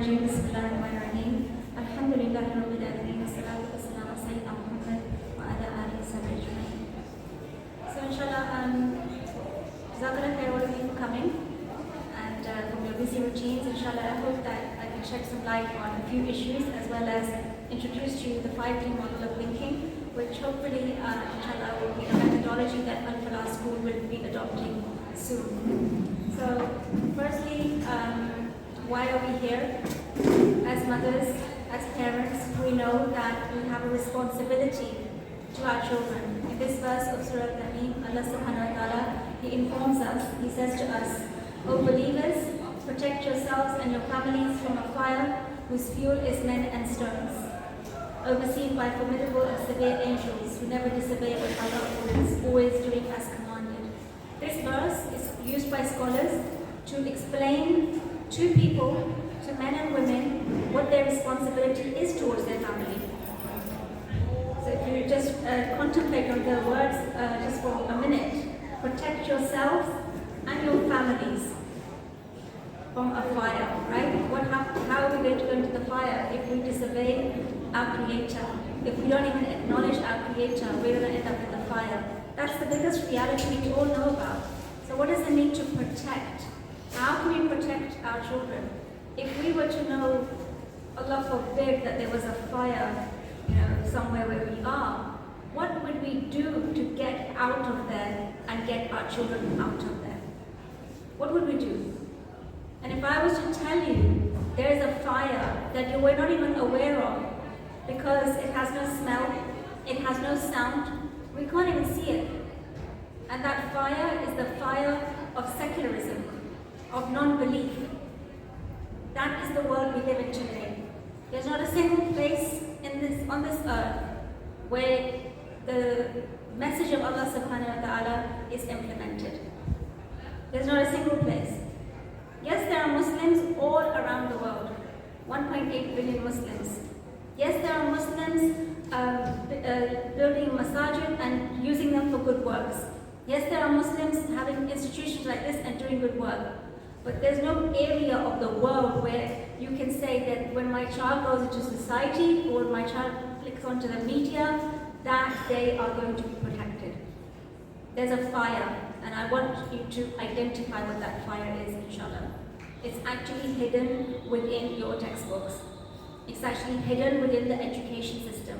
Rajim. Bismillahirrahmanirrahim. Alhamdulillahi Rabbil Alameen. Wassalatu wassalamu ala Sayyidina Muhammad wa ala alihi wa sahbihi ajma'in. So inshallah, Jazakallah khair all of you for coming and from your busy routines. Inshallah, I hope that I can shed some light on a few issues as well as introduce to you the 5D model of thinking, which hopefully, inshallah, will be a methodology that Falaah School will be adopting soon. So, firstly, why are we here? As mothers, as parents, we know that we have a responsibility to our children. In this verse of Surah Al-Naim, Allah subhanahu wa ta'ala, He informs us, He says to us, O believers, protect yourselves and your families from a fire whose fuel is men and stones, overseen by formidable and severe angels who never disobey what Allah orders, always doing as commanded. This verse is used by scholars to explain to people, to men and women, what their responsibility is towards their family. So if you just contemplate on the words just for a minute, protect yourselves and your families from a fire, right? How are we going to go into the fire if we disobey our Creator? If we don't even acknowledge our Creator, we're going to end up in the fire. That's the biggest reality we all know about. So what does it mean to protect? How can we protect our children? If we were to know, Allah forbid, that there was a fire, somewhere where we are, what would we do to get out of there and get our children out of there? What would we do? And if I was to tell you there is a fire that you were not even aware of because it has no smell, it has no sound, we can't even see it. And that fire is the fire of secularism, of non-belief. That is the world we live in today. There's not a single place on this earth where the message of Allah subhanahu wa ta'ala is implemented. There's not a single place. Yes, there are Muslims all around the world, 1.8 billion Muslims. Yes, there are Muslims building masajid and using them for good works. Yes, there are Muslims having institutions like this and doing good work. But there's no area of the world where you can say that when my child goes into society or my child clicks onto the media, that they are going to be protected. There's a fire, and I want you to identify what that fire is, inshallah. It's actually hidden within your textbooks. It's actually hidden within the education system.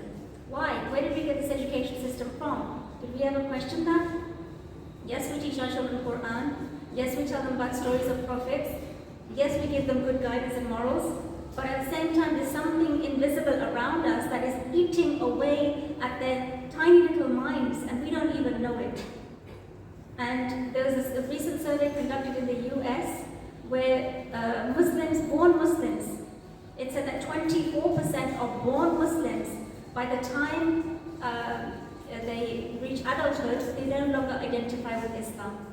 Why? Where did we get this education system from? Did we ever question that? Yes, we teach our children Quraan. Yes, we tell them about stories of prophets. Yes, we give them good guidance and morals. But at the same time, there's something invisible around us that is eating away at their tiny little minds, and we don't even know it. And there was a recent survey conducted in the US where Muslims, born Muslims, it said that 24% of born Muslims, by the time they reach adulthood, they no longer identify with Islam.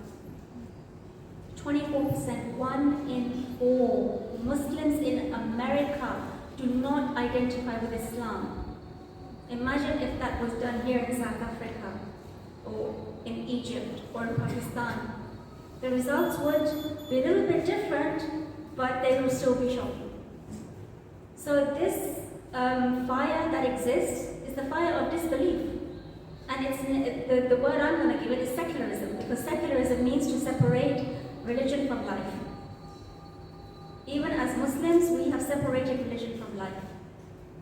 24%, 1 in 4 Muslims in America do not identify with Islam. Imagine if that was done here in South Africa, or in Egypt, or in Pakistan. The results would be a little bit different, but they will still be shocking. So this fire that exists is the fire of disbelief. And it's the word I'm going to give it is secularism, because secularism means to separate religion from life. Even as Muslims, we have separated religion from life.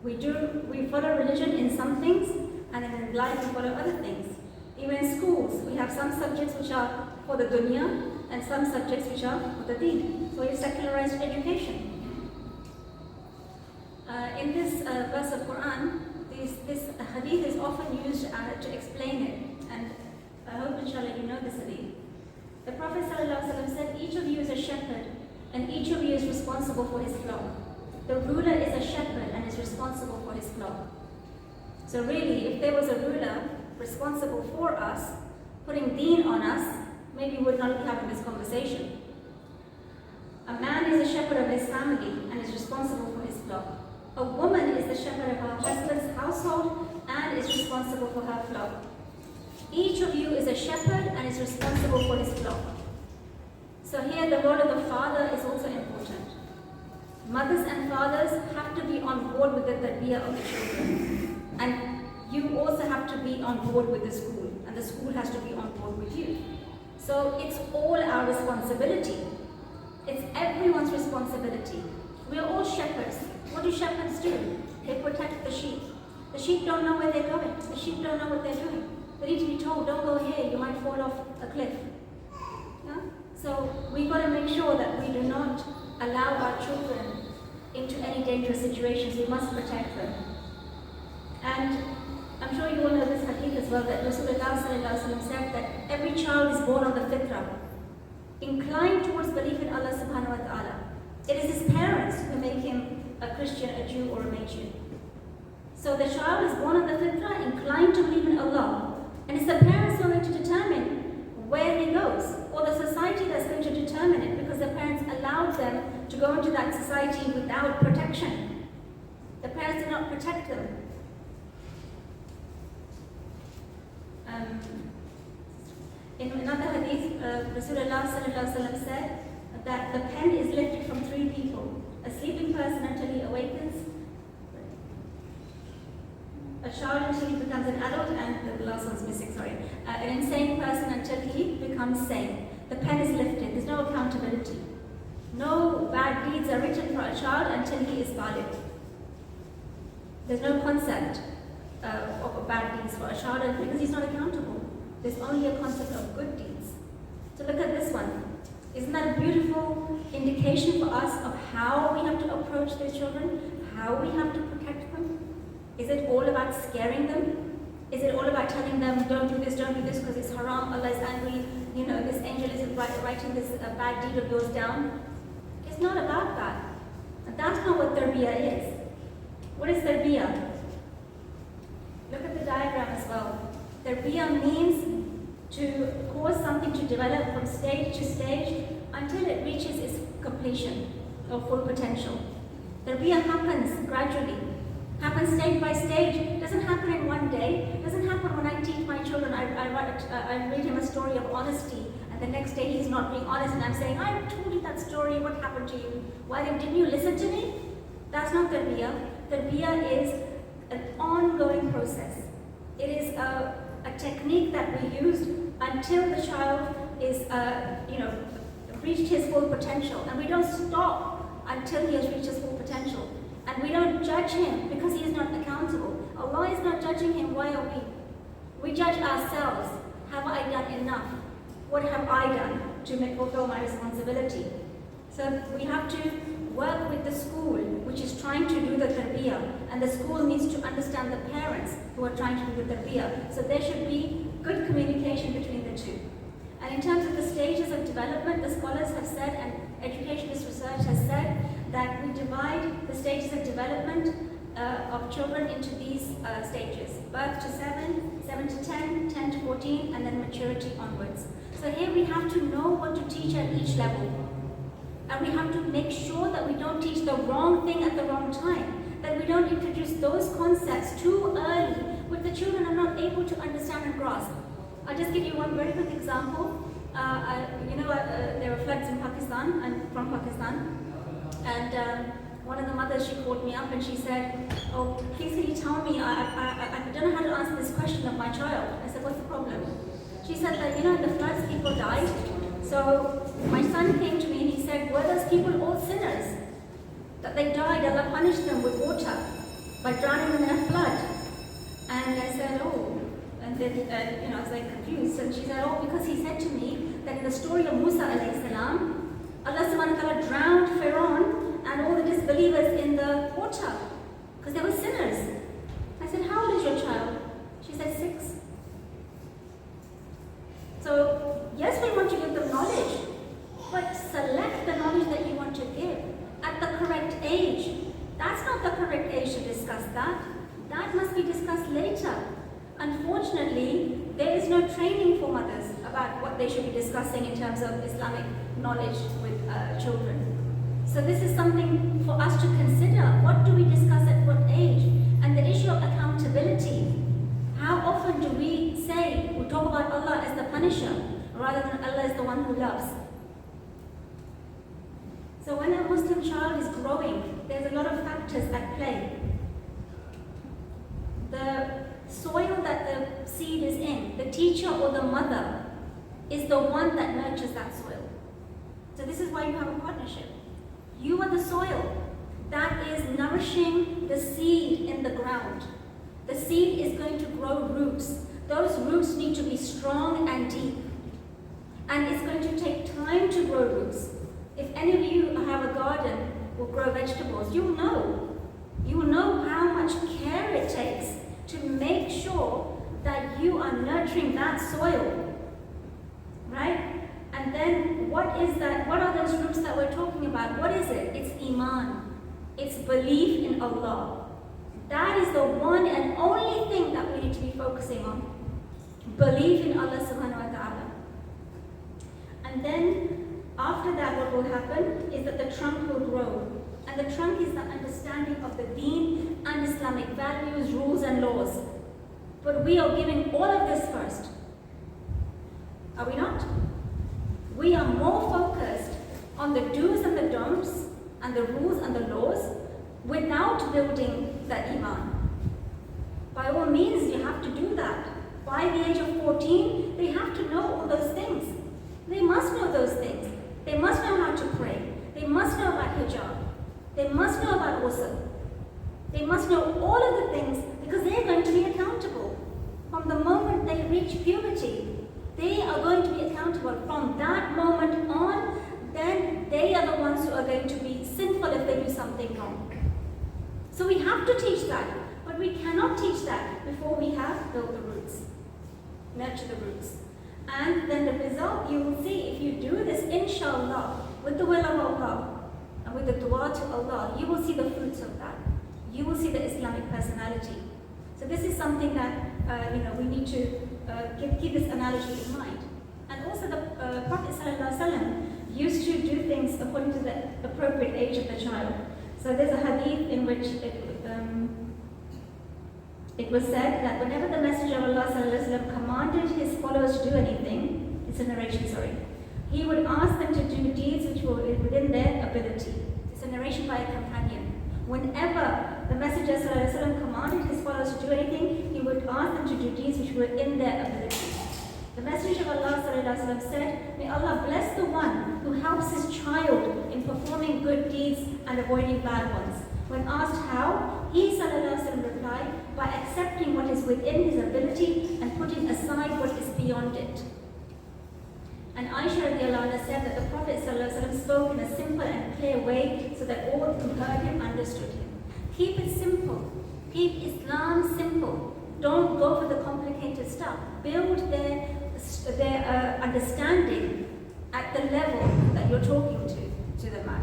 We follow religion in some things, and then in life we follow other things. Even in schools, we have some subjects which are for the dunya, and some subjects which are for the deen. So it's secularized education. In this verse of Quran, this hadith is often used to explain it, and I hope inshallah you know this hadith. The Prophet ﷺ said, each of you is a shepherd, and each of you is responsible for his flock. The ruler is a shepherd and is responsible for his flock. So really, if there was a ruler responsible for us, putting deen on us, maybe we would not be having this conversation. A man is a shepherd of his family and is responsible for his flock. A woman is the shepherd of her husband's household and is responsible for her flock. Each of you is a shepherd and is responsible for his flock. So here the role of the father is also important. Mothers and fathers have to be on board with the tarbiyyah of the children. And you also have to be on board with the school. And the school has to be on board with you. So it's all our responsibility. It's everyone's responsibility. We are all shepherds. What do shepherds do? They protect the sheep. The sheep don't know where they're going. The sheep don't know what they're doing. They need to be told, don't go here, you might fall off a cliff. Yeah? So we've got to make sure that we do not allow our children into any dangerous situations. We must protect them. And I'm sure you all know this hadith as well, that Rasulullah said that every child is born on the fitrah, inclined towards belief in Allah subhanahu wa ta'ala. It is his parents who make him a Christian, a Jew, or a Majus. So the child is born on the fitrah, inclined to believe in Allah. And it's the parents who are going to determine where he goes, or the society that's going to determine it, because the parents allowed them to go into that society without protection. The parents did not protect them. In another hadith, Rasulullah said that the pen is lifted from three people: a sleeping person until he awakens, a child until he becomes an adult, and the last one's missing, sorry, an insane person until he becomes sane. The pen is lifted. There's no accountability. No bad deeds are written for a child until he is baligh. There's no concept of bad deeds for a child because he's not accountable. There's only a concept of good deeds. So look at this one. Isn't that a beautiful indication for us of how we have to approach these children, how we have to protect them? Is it all about scaring them? Is it all about telling them, don't do this because it's haram, Allah is angry, you know, this angel is writing this bad deed of yours down? It's not about that. And that's not what tarbiyyah is. What is tarbiyyah? Look at the diagram as well. Tarbiyyah means to cause something to develop from stage to stage until it reaches its completion or full potential. Tarbiyyah happens gradually, happens stage by stage. It doesn't happen in one day. It doesn't happen when I teach my children. I read him a story of honesty, and the next day he's not being honest, and I'm saying, I told you that story, what happened to you? Why didn't you listen to me? That's not tarbiyyah. Tarbiyyah is an ongoing process. It is a technique that we use until the child is, reached his full potential. And we don't stop until he has reached his full potential. And we don't judge him because he is not accountable. Allah is not judging him. Why are we? We judge ourselves. Have I done enough? What have I done to fulfill my responsibility? So we have to work with the school, which is trying to do the tarbiyyah, and the school needs to understand the parents who are trying to do the tarbiyyah. So there should be good communication between the two. And in terms of the stages of development, the scholars have said, and educationist research has said, that we divide the stages of development of children into these stages: birth to 7, 7 to 10, 10 to 14, and then maturity onwards. So here we have to know what to teach at each level. And we have to make sure that we don't teach the wrong thing at the wrong time, that we don't introduce those concepts too early, which the children are not able to understand and grasp. I'll just give you one very quick example. There were floods in Pakistan, and from Pakistan, and one of the mothers, she called me up and she said, oh, please can you tell me, I don't know how to answer this question of my child. I said, what's the problem? She said that, in the floods, people died. So my son came to me and he said, were those people all sinners? That they died, Allah punished them with water by drowning them in a flood. And I said, oh. And then, I was like confused. And she said, oh, because he said to me that in the story of Musa alayhi salam, Allah subhanahu wa ta'ala drowned Pharaoh and all the disbelievers in the water because they were sinners. I said, how old is your child? She said, 6. So, yes, we want to give them knowledge, but select the knowledge that you want to give at the correct age. That's not the correct age to discuss that. That must be discussed later. Unfortunately, there is no training for mothers about what they should be discussing in terms of Islamic knowledge with children. So this is something for us to consider. What do we discuss at what age? And the issue of accountability. How often do we talk about Allah as the punisher rather than Allah as the one who loves? So when a Muslim the child is growing, there's a lot of factors at play. The soil that the seed is in, the teacher or the mother is the one that nurtures that soil. So this is why you have a partnership. You are the soil that is nourishing the seed in the ground. The seed is going to grow roots. Those roots need to be strong and deep. And it's going to take time to grow roots. If any of you have a garden or grow vegetables, you will know. You will know how much care it takes to make sure that you are nurturing that soil. Right? And then what is that? What are those roots that we're talking about? What is it? It's Iman. It's belief in Allah. That is the one and only thing that we need to be focusing on. Belief in Allah subhanahu wa ta'ala. And then after that, what will happen is that the trunk will grow. And the trunk is the understanding of the deen and Islamic values, rules and laws. But we are giving all of this first. Are we not? We are more focused on the do's and the don'ts and the rules and the laws without building the Iman. By all means, you have to do that. By the age of 14, they have to know all those things. They must know those things. They must know how to pray. They must know about hijab. They must know about ghusl. They must know all of the things because they are going to be accountable. From the moment they reach puberty, they are going to be accountable. From that moment on, then they are the ones who are going to be sinful if they do something wrong. So we have to teach that, but we cannot teach that before we have built the roots, nurture the roots. And then the result, you will see, if you do this, inshallah, with the will of Allah, and with the dua to Allah, you will see the fruits of that. You will see the Islamic personality. So this is something that we need to keep this analogy in mind. And also the Prophet ﷺ used to do things according to the appropriate age of the child. So there's a hadith in which it was said that whenever the Messenger of Allah ﷺ commanded his followers to do anything, it's a narration, sorry, he would ask them to do deeds which were within their ability. It's a narration by a companion. Whenever the Messenger ﷺ commanded his followers to do anything, he would ask them to do deeds which were in their ability. The Messenger of Allah ﷺ said, "May Allah bless the one who helps his child in performing good deeds and avoiding bad ones." When asked how, he ﷺ replied, "By accepting what is within his ability and putting aside what is beyond it." And Aisha radiallahu anha said that the Prophet ﷺ spoke in a simple and clear way so that all who heard him understood him. Keep it simple. Keep Islam simple. Don't go for the complicated stuff. Build their understanding at the level that you're talking to them at.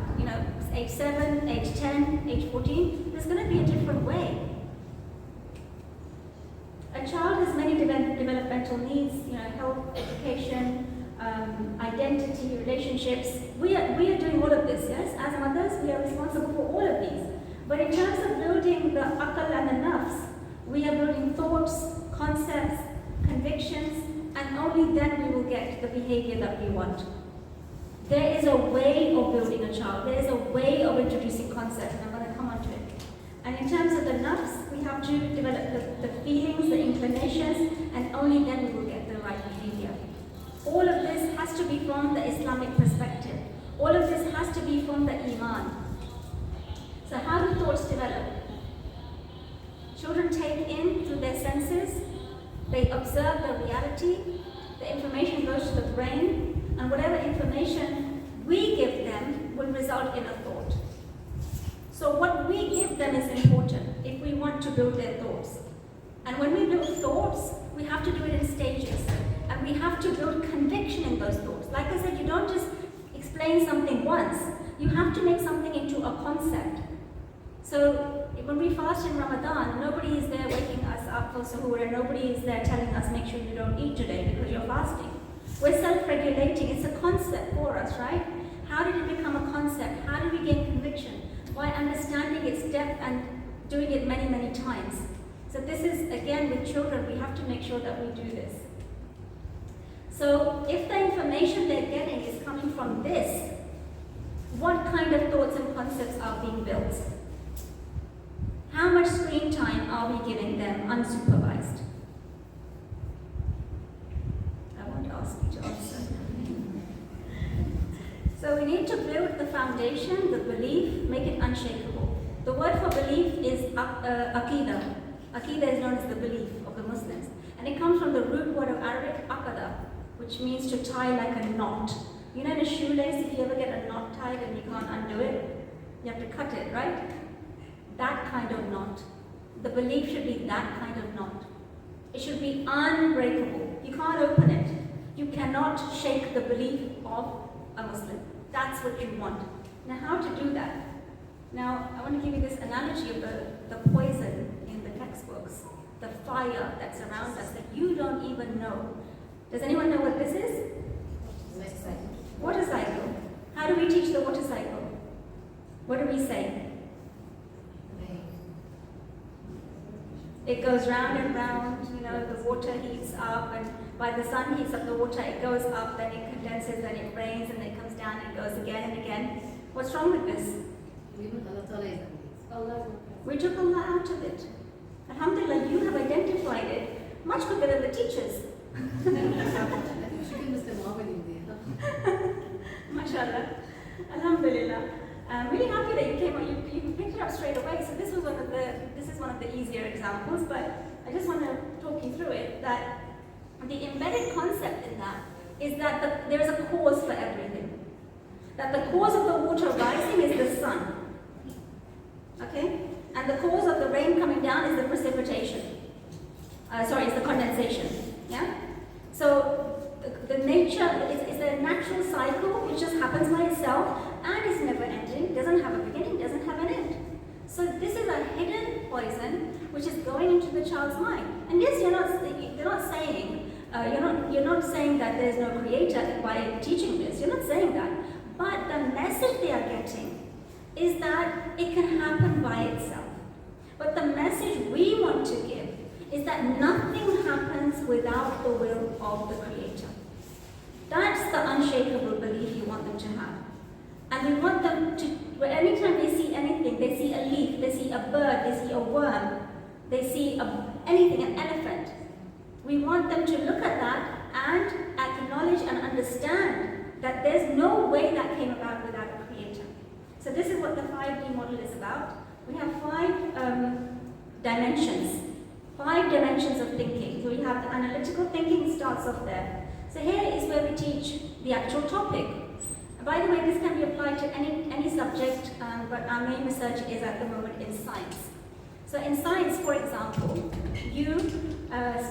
Age 7, age 10, age 14, there's going to be a different way. A child has many developmental needs, health, education, identity, relationships. We are doing all of this, yes? As mothers, we are responsible for all of these. But in terms of building the aql and the nafs, we are building thoughts, concepts, convictions, and only then we will get the behavior that we want. There is a way of building a child. There is a way of introducing concepts, and I'm going to come on to it. And in terms of the nafs, we have to develop the feelings, the inclinations, and only then we will get the right behavior. All of this has to be from the Islamic perspective. All of this has to be from the Iman. So how do thoughts develop? Children take in through their senses, they observe the reality, the information goes to the brain, and whatever information we give them will result in a thought. So what we give them is important if we want to build their thoughts. And when we build thoughts, we have to do it in stages. And we have to build conviction in those thoughts. Like I said, you don't just explain something once. You have to make something into a concept. So when we fast in Ramadan, nobody is there waking us up for suhoor, and nobody is there telling us, make sure you don't eat today because you're fasting. We're self-regulating. It's a concept for us, right? How did it become a concept? How do we gain conviction? By understanding its depth and doing it many, many times. So this is, again, with children, we have to make sure that we do this. So if the information they're getting is coming from this, what kind of thoughts and concepts are being built? How much screen time are we giving them unsupervised? I won't ask you to answer. So we need to build the foundation, the belief, make it unshakable. The word for belief is aqidah. Aqidah is known as the belief of the Muslims. And it comes from the root word of Arabic, aqada, which means to tie like a knot. You know in a shoelace, if you ever get a knot tied and you can't undo it, you have to cut it, right? That kind of knot. The belief should be that kind of knot. It should be unbreakable. You can't open it. You cannot shake the belief of a Muslim. That's what you want. Now how to do that? Now I want to give you this analogy of the poison in the textbooks, the fire that's around us that you don't even know. Does anyone know what this is? Water cycle. How do we teach the water cycle? What do we say? It goes round and round, the water heats up, and by the sun heats up the water, it goes up, then it condenses, then it rains, and then it comes down and goes again and again. What's wrong with this? We took Allah out of it. Alhamdulillah, you have identified it much quicker than the teachers. MashaAllah. Alhamdulillah. I'm really happy that you came up, you picked it up straight away. So this is one of the easier examples, but I just want to talk you through it, that the embedded concept in that is that there is a cause for everything. That the cause of the water rising is the sun. Okay? And the cause of the rain coming down is the precipitation. It's the condensation. Yeah? So the nature is a natural cycle which just happens by itself and is never ending, doesn't have a beginning, doesn't have an end. So this is a hidden poison which is going into the child's mind. And yes, you're not saying that there's no creator by teaching this. You're not saying that. But the message they are getting is that it can happen by itself. But the message we want to give is that nothing happens without the will of the Creator. That's the unshakable belief you want them to have. And we want them to, anytime they see anything, they see a leaf, they see a bird, they see a worm, they see anything, an elephant. We want them to look at that and acknowledge and understand that there's no way that came about without a Creator. So this is what the 5D model is about. We have 5 dimensions. 5 dimensions of thinking. So we have the analytical thinking starts off there. So here is where we teach the actual topic. By the way, this can be applied to any subject, but our main research is at the moment in science. So in science, for example, you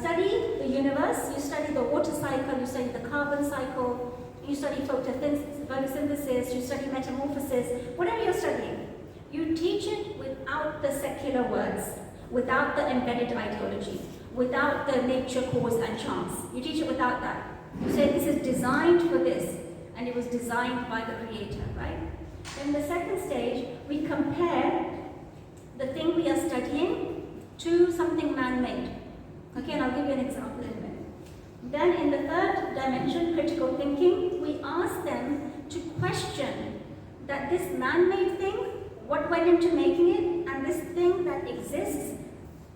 study the universe, you study the water cycle, you study the carbon cycle, you study photosynthesis, you study metamorphosis, whatever you're studying. You teach it without the secular words, without the embedded ideology, without the nature, cause, and chance. You teach it without that. You say this is designed for this, and it was designed by the Creator, right? In the second stage, we compare the thing we are studying to something man-made. Okay, and I'll give you an example in a minute. Then in the third dimension, critical thinking, we ask them to question that this man-made thing, what went into making it, and this thing that exists,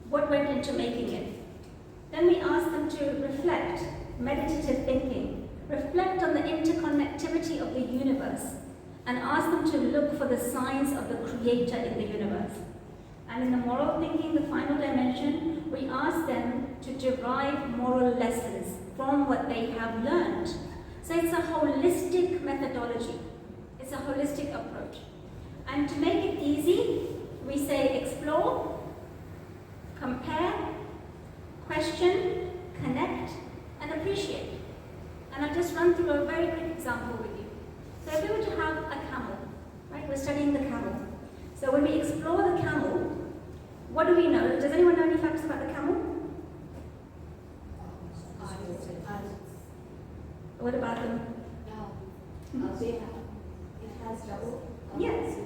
what went into making it. Then we ask them to reflect, meditative thinking, reflect on the interconnectivity of the universe, and ask them to look for the signs of the Creator in the universe. And in the moral thinking, the final dimension, we ask them to derive moral lessons from what they have learned. So it's a holistic methodology. It's a holistic approach. And to make it easy, we say explore, compare, question, connect, and appreciate. And I'll just run through a very quick example with you. So if we were to have a camel, right? We're studying the camel. So when we explore the camel, what do we know? Does anyone know any facts about the camel? What about them? It has double. Yes.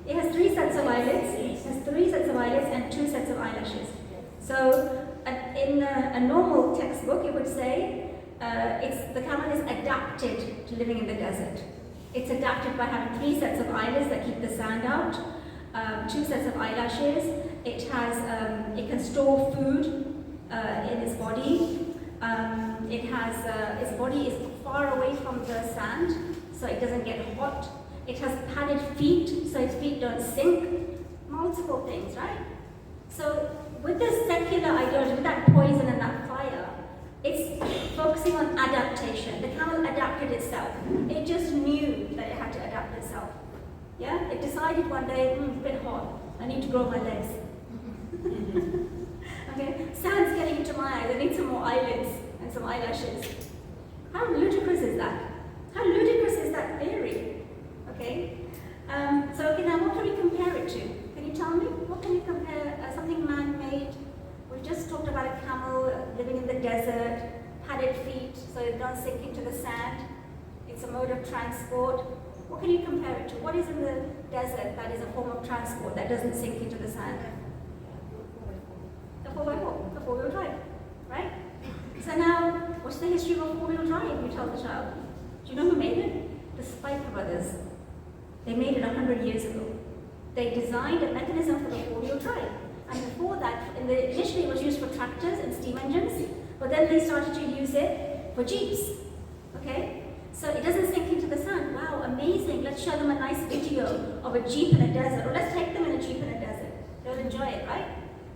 It has 3 sets of eyelids. It has 3 sets of eyelids and 2 sets of eyelashes. So in a normal textbook, it would say the camel is adapted to living in the desert. It's adapted by having 3 sets of eyelids that keep the sand out, 2 sets of eyelashes. It can store food in its body. Its body is far away from the sand, so it doesn't get hot. It has padded feet, so its feet don't sink. Multiple things, right? So with this secular ideology, with that poison and that fire, it's focusing on adaptation. The camel adapted itself. It just knew that it had to adapt itself. Yeah? It decided one day, it's a bit hot, I need to grow my legs. Okay? Sand's getting into my eyes, I need some more eyelids and some eyelashes. How ludicrous is that? How ludicrous is that theory? Okay? Okay, now what can we compare it to? Can you tell me? What can you compare something man-made? We've just talked about a camel living in the desert, padded feet, so it doesn't sink into the sand. It's a mode of transport. What can you compare it to? What is in the desert that is a form of transport that doesn't sink into the sand? The 4x4, the 4-wheel drive, right? So now, what's the history of a 4-wheel drive, you tell the child? Do you know who made it? The Spiker brothers. They made it 100 years ago. They designed a mechanism for the 4-wheel drive. And before that, initially it was used for tractors and steam engines, but then they started to use it for jeeps. Okay? So it doesn't sink into the sand. Wow, amazing. Let's show them a nice video of a jeep in a desert, or let's take them in a jeep in a desert. They'll enjoy it, right?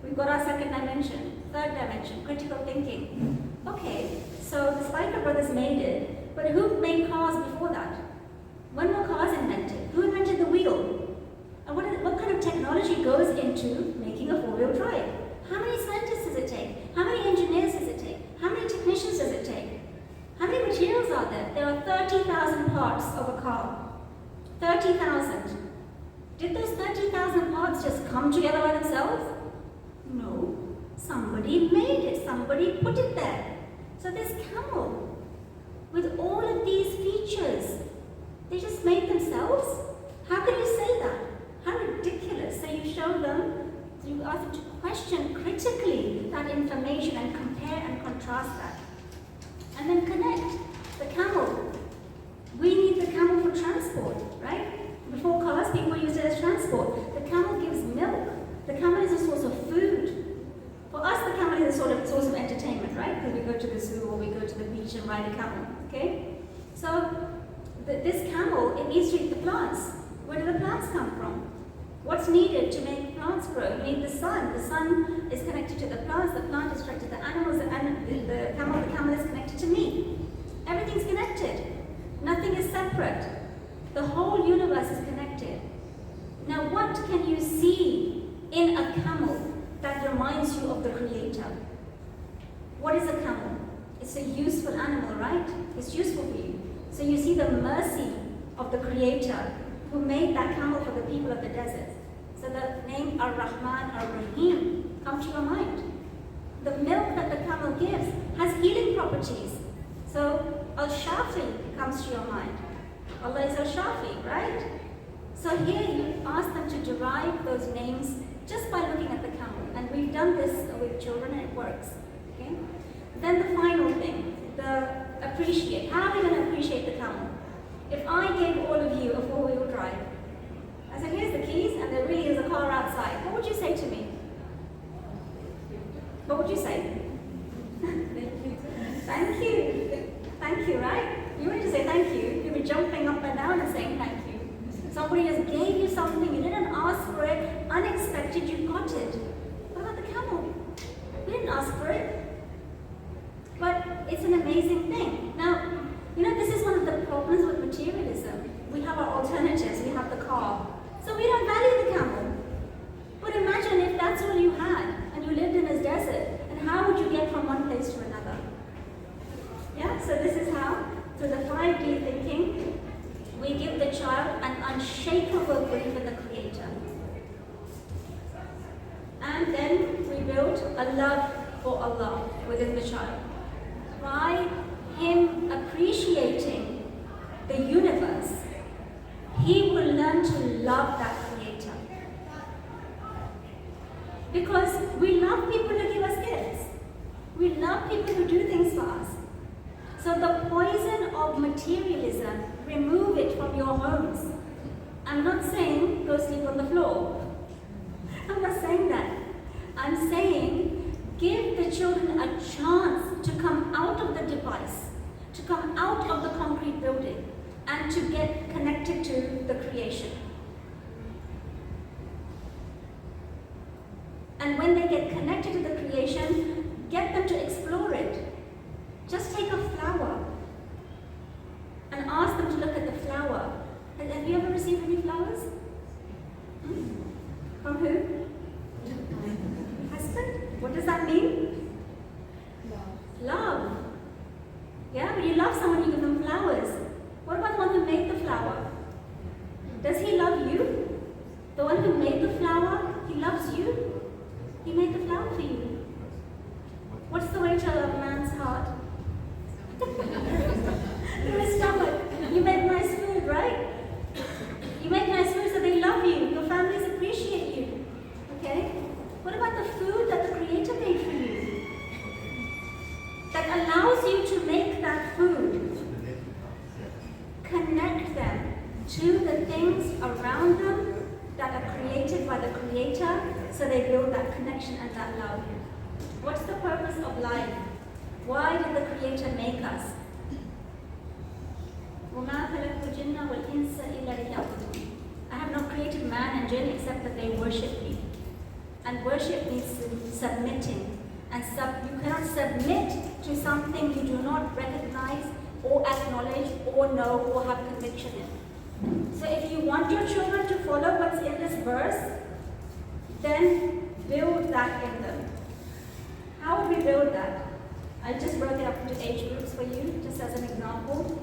We've got our second dimension, third dimension, critical thinking. Okay, so the Spiker brothers made it, but who made cars before that? When were cars invented? Who invented the wheel? And what kind of technology goes into making a 4-wheel drive? How many scientists does it take? How many engineers does it take? How many technicians does it take? How many materials are there? There are 30,000 parts of a car. 30,000. Did those 30,000 parts just come together by themselves? No. Somebody made it. Somebody put it there. So this camel, with all of these features, they just made themselves? How can you say that? How ridiculous. So you show them, you ask them to question critically that information and compare and contrast that. And then connect the camel. We need the camel for transport, right? Before cars, people used it as transport. The camel gives milk. The camel is a source of food. For us, the camel is a sort of source of entertainment, right? Because we go to the zoo or we go to the beach and ride a camel, okay? So this camel, it needs to eat the plants. Where do the plants come from? What's needed to make plants grow? You need the sun. The sun is connected to the plants. The plant is connected to the animals. The camel is connected to me. Everything's connected. Nothing is separate. The whole universe is connected. Now, what can you see in a camel that reminds you of the Creator? What is a camel? It's a useful animal, right? It's useful for you. So you see the mercy of the Creator who made that camel for the people of the desert. So the name Ar-Rahman, Ar-Rahim come to your mind. The milk that the camel gives has healing properties. So Al-Shafi comes to your mind. Allah is Al-Shafi, right? So here you ask them to derive those names just by looking at the camel. And we've done this with children and it works. Okay? Then the final thing, the appreciate. How are we going to appreciate the camel? If I gave all of you a 4-wheel drive, I said, here's the keys, and there really is a car outside, what would you say to me? What would you say? Thank you. Thank you, right? You wouldn't say thank you. You'd be jumping up and down and saying thank you. Somebody just gave you something, you didn't ask for it, unexpected, you got it. What about the camel? We didn't ask for it. But it's an amazing thing. Now, you know, this is one of the problems with materialism. We have our alternatives, we have the car. So we don't value the camel. But imagine if that's all you had and you lived in this desert, and how would you get from one place to another? Yeah, so this is how, through the 5D thinking, we give the child an unshakable belief in the Creator. And then we build a love for Allah within the child. By him appreciating the universe, he will learn to love that Creator. Because we love people who give us gifts. We love people who do things for us. So the poison of materialism remove it from your homes. I'm not saying go sleep on the floor. I'm not saying that. I'm saying give the children a chance to come out of the device, to come out of the concrete building, and to get connected to the creation. And when they get connected to the creation, get them to explore it. Just take a flower and ask them to look at the flower. Have you ever received any flowers? From who? Husband? What does that mean? Love. Yeah, when you love someone, you give them flowers. What about the one who made the flower? Does he love you? The one who made the flower, he loves you. He made the flower for you. What's the way to a man's heart? Through his stomach. You make nice food, right? You make nice food so they love you. Your families appreciate you. Okay? What about the food that the Creator made for you? That allows you to make that food. Connect them to the things around them that are created by the Creator, so they build that connection and that love. What's the purpose of life? Why did the Creator make us? I have not created man and jinn except that they worship me. And worship means submitting. And you cannot submit to something you do not recognize or acknowledge or know or have conviction in. So if you want your children to follow what's in this verse, then build that in them. How would we build that? I just broke it up into age groups for you, just as an example.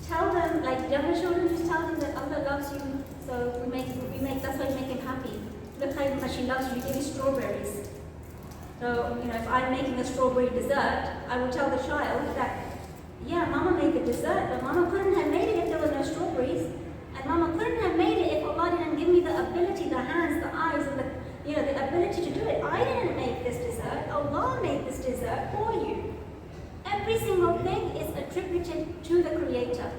Tell them, like younger children, just tell them that Allah loves you, so that's why you make him happy. Look how much he loves you, you give you strawberries. So, if I'm making a strawberry dessert, I will tell the child that, yeah, Mama made the dessert, but Mama couldn't have made it if there were no strawberries. And Mama couldn't have made it if Allah didn't give me the ability, the hands, the eyes, and the ability to do it. I didn't make this dessert. Allah made this dessert for you. Every single thing is attributed to the Creator.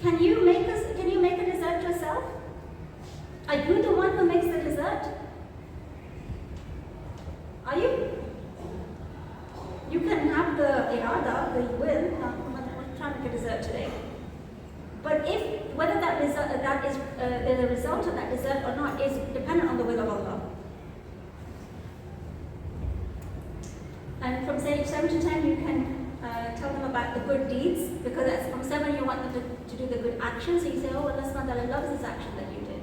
Can you make a dessert yourself? Are you the one who makes the dessert? Are you? You can have the irada, the will. I'm trying to make a dessert today. But whether that is the result of that dessert or not is dependent on the will of Allah. And from age 7 to 10, you can tell them about the good deeds, because from 7 you want them to do the good actions. So you say, oh, Allah subhanahu wa ta'ala loves this action that you did.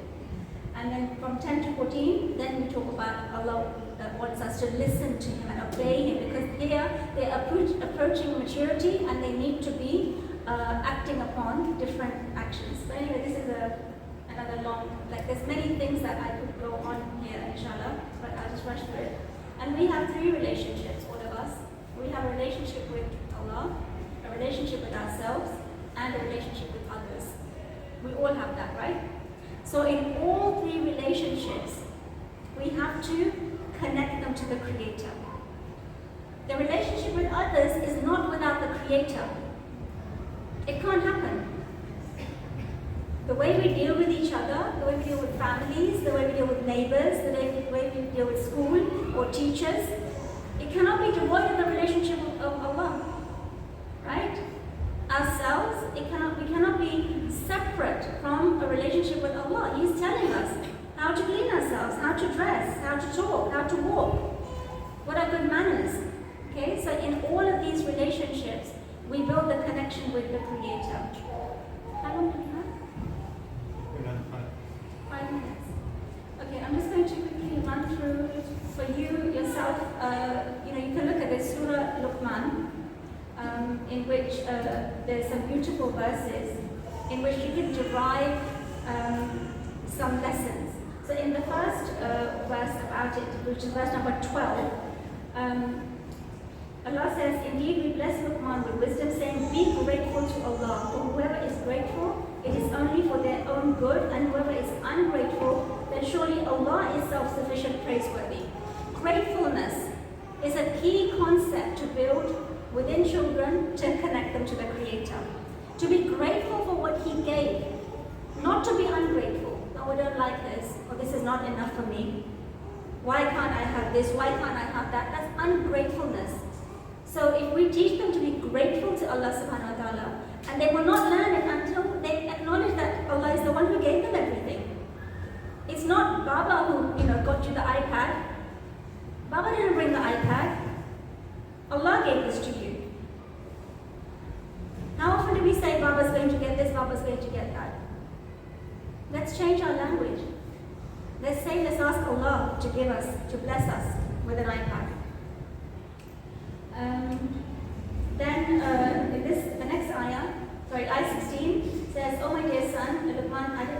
And then from 10 to 14, then we talk about Allah wants us to listen to Him and obey Him, because here they're approaching maturity and they need to be acting upon different actions. But anyway, this is another long, there's many things that I could go on here, inshallah, but I'll just rush through it. And we have 3 relationships, all of us. We have a relationship with Allah, a relationship with ourselves, and a relationship with others. We all have that, right? So in all 3 relationships, we have to connect them to the Creator. The relationship with others is not without the Creator. It can't happen. The way we deal with each other, the way we deal with families, the way we deal with neighbors, the way we deal with school or teachers, it cannot be devoid of the relationship of Allah. Right? Ourselves, we cannot be separate from a relationship with Allah. He's telling us how to clean ourselves, how to dress, how to talk, how to walk. What are good manners? Okay, so in all of these relationships, we build the connection with the Creator. How long do we have? 5 minutes. Okay, I'm just going to quickly run through for you yourself. You can look at this Surah Luqman, in which there's some beautiful verses in which you can derive some lessons. So in the first verse about it, which is verse number 12, Allah says, indeed we bless Luqman with wisdom, saying, be grateful to Allah. For whoever is grateful, it is only for their own good, and whoever is ungrateful, then surely Allah is self-sufficient, praiseworthy. Gratefulness is a key concept to build within children to connect them to the Creator. To be grateful for what He gave, not to be ungrateful. No, I don't like this, or this is not enough for me. Why can't I have this? Why can't I have that? That's ungratefulness. So if we teach them to be grateful to Allah subhanahu wa ta'ala, and they will not learn it until they acknowledge that Allah is the one who gave them everything. It's not Baba who, got you the iPad. Baba didn't bring the iPad. Allah gave this to you. How often do we say Baba's going to get this, Baba's going to get that? Let's change our language. Let's ask Allah to give us, to bless us with an iPad. The next ayah, ayah 16 says, "Oh my dear son,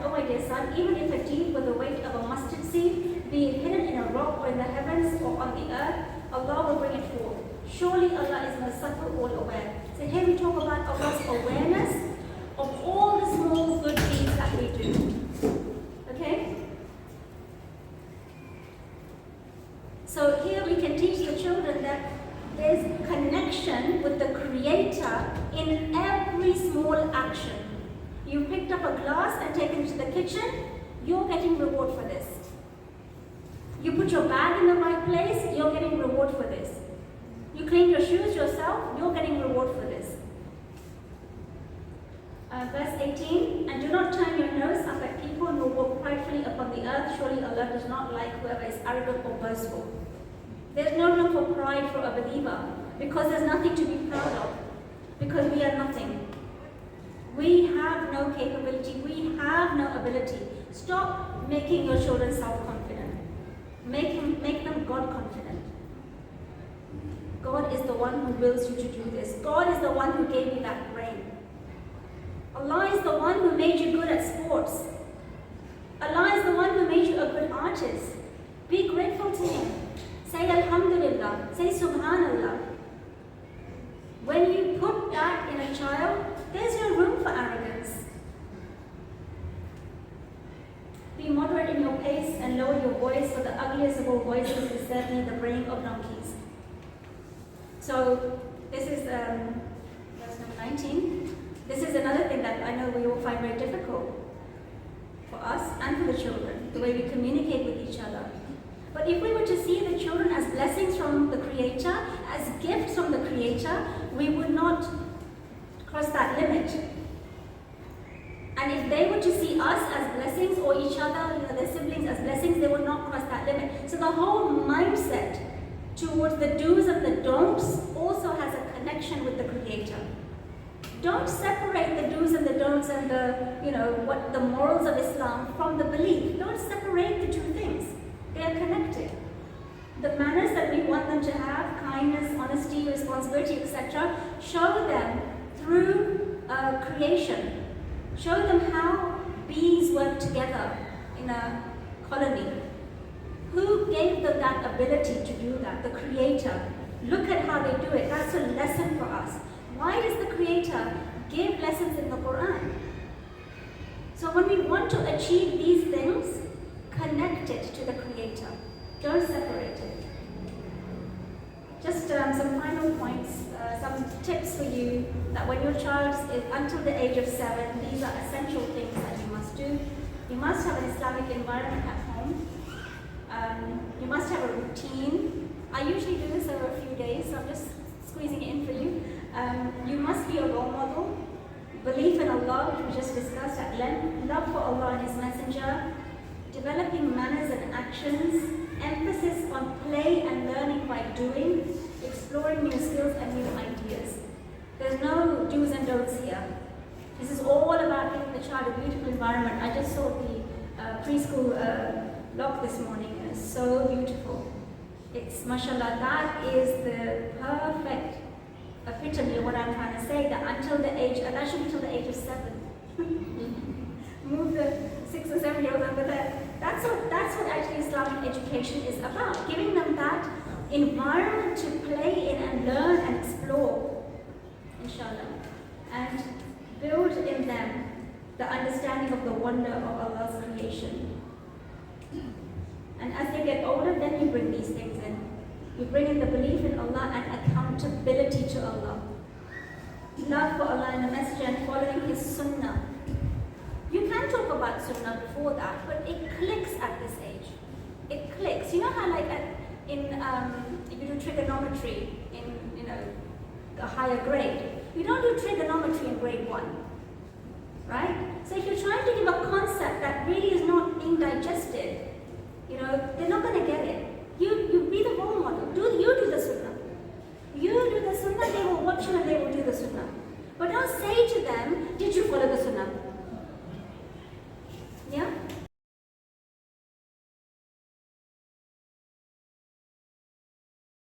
oh my dear son, even if a deed with the weight of a mustard seed, be it hidden in a rock or in the heavens or on the earth, Allah will bring it forth. Surely Allah is merciful, all aware." So here we talk about Allah's awareness of all the small good deeds that we do. Okay? So here we can teach the children that there's connection with the Creator in every small action. You picked up a glass and taken it to the kitchen, you're getting reward for this. You put your bag in the right place, you're getting reward for this. You cleaned your shoes yourself, you're getting reward for this. Verse 18, "And do not turn your nose up at people who walk pridefully upon the earth. Surely Allah does not like whoever is arrogant or boastful." There's no room for pride for a believer, because there's nothing to be proud of, because we are nothing. We have no capability, we have no ability. Stop making your children self-confident. Make them God-confident. God is the one who wills you to do this. God is the one who gave you that brain. Allah is the one who made you good at sports. Allah is the one who made you a good artist. Be grateful to Him. Say Alhamdulillah. Say Subhanallah. When you put that in a child, there's no room for arrogance. Be moderate in your pace and lower your voice, for the ugliest of all voices is certainly the braying of donkeys. So this is verse number 19. This is another thing that I know we all find very difficult for us and for the children, the way we communicate with each other. But if we were to see the children as blessings from the Creator, as gifts from the Creator, we would not cross that limit. And if they were to see us as blessings, or each other, their siblings as blessings, they would not cross that limit. So the whole mindset towards the do's and the don'ts also has a connection with the Creator. Don't separate the do's and the don'ts and the morals of Islam from the belief. Don't separate the two things. They are connected. The manners that we want them to have, kindness, honesty, responsibility, etc., show them through creation. Show them how bees work together in a colony. Who gave them that ability to do that? The Creator. Look at how they do it. That's a lesson for us. Why does the Creator give lessons in the Quraan? So when we want to achieve these things, connect it to the Creator. Don't separate it. Just some final points, some tips for you that when your child is until the age of 7, these are essential things that you must do. You must have an Islamic environment at home. You must have a routine. I usually do this over a few days, so I'm just squeezing it in for you. You must be a role model. Belief in Allah, which we just discussed at length. Love for Allah and His Messenger. Developing manners and actions. Emphasis on play and learning by doing. Exploring new skills and new ideas. There's no do's and don'ts here. This is all about giving the child a beautiful environment. I just saw the preschool log this morning, and it's so beautiful. It's, mashallah, that is the perfect epitome of what I'm trying to say, that until the age, and that should be until the age of 7. Move the 6 or 7 year olds over there. That's what actually Islamic education is about, giving them that environment to play in and learn and explore, inshallah, and build in them the understanding of the wonder of Allah's creation. And as they get older, then you bring these things in. You bring in the belief in Allah and accountability to Allah. Love for Allah and the Messenger and following His Sunnah. You can talk about Sunnah before that, but it clicks at this age. It clicks. You know how like if you do trigonometry in a higher grade, you don't do trigonometry in grade 1, right? So if you're trying to give a concept that really is not being digested, they're not going to get it. You be the role model. You do the Sunnah. You do the Sunnah, they will watch you and they will do the Sunnah. But don't say to them, did you